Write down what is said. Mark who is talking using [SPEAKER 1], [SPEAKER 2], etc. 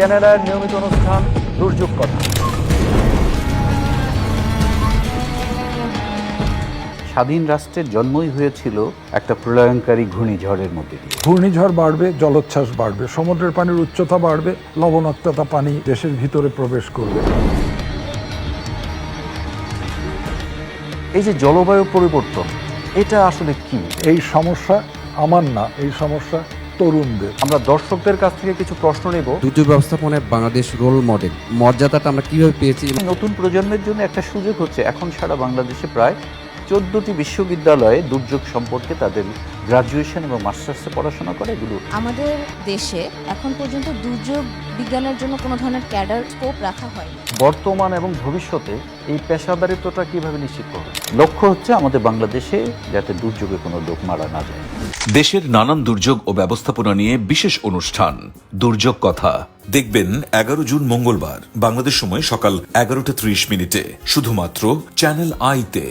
[SPEAKER 1] Channel আইয়ের নিয়মিত অনুষ্ঠান দুর্যোগ কথা। স্বাধীন রাষ্ট্রের জন্মই হয়েছিল একটা প্রলয়ঙ্কারী ঘূর্ণিঝড়ের মধ্যে দিয়ে।
[SPEAKER 2] ঘূর্ণিঝড় বাড়বে, জলোচ্ছ্বাস বাড়বে, সমুদ্রের পানির উচ্চতা বাড়বে, লবণাক্ততা পানি দেশের ভিতরে প্রবেশ করবে।
[SPEAKER 1] এই যে জলবায়ু পরিবর্তন, এটা আসলে কি?
[SPEAKER 2] এই সমস্যা আমার না, এই সমস্যা তরুণদের।
[SPEAKER 1] আমরা দর্শকদের কাছ থেকে কিছু প্রশ্ন নেব।
[SPEAKER 3] দুর্যোগ ব্যবস্থাপনায় বাংলাদেশ রোল মডেল মর্যাদাটা আমরা কিভাবে পেয়েছি।
[SPEAKER 1] নতুন প্রজন্মের জন্য একটা সুযোগ হচ্ছে, এখন সারা বাংলাদেশে প্রায় 14টি বিশ্ববিদ্যালয়ে দুর্যোগ সম্পর্কে তাদের গ্রাজুয়েশন এবং মাস্টার্সে পড়াশোনা করে। এগুলো
[SPEAKER 4] আমাদের দেশে এখন পর্যন্ত দুর্যোগ বিজ্ঞানের জন্য কোনো ধরনের ক্যাডার স্কোপ রাখা হয়নি।
[SPEAKER 1] বর্তমান এবং ভবিষ্যতে এই পেশাদারিত্বটা কিভাবে নিশ্চিত করবে? লক্ষ্য হচ্ছে আমাদের বাংলাদেশে যাতে দুর্যোগে কোনো লোক মারা না যায়।
[SPEAKER 5] দেশের নানান দুর্যোগ ও ব্যবস্থাপনা নিয়ে বিশেষ অনুষ্ঠান দুর্যোগ কথা দেখবেন 11 জুন মঙ্গলবার বাংলাদেশ সময় সকাল 11:30 শুধুমাত্র চ্যানেল আইতে।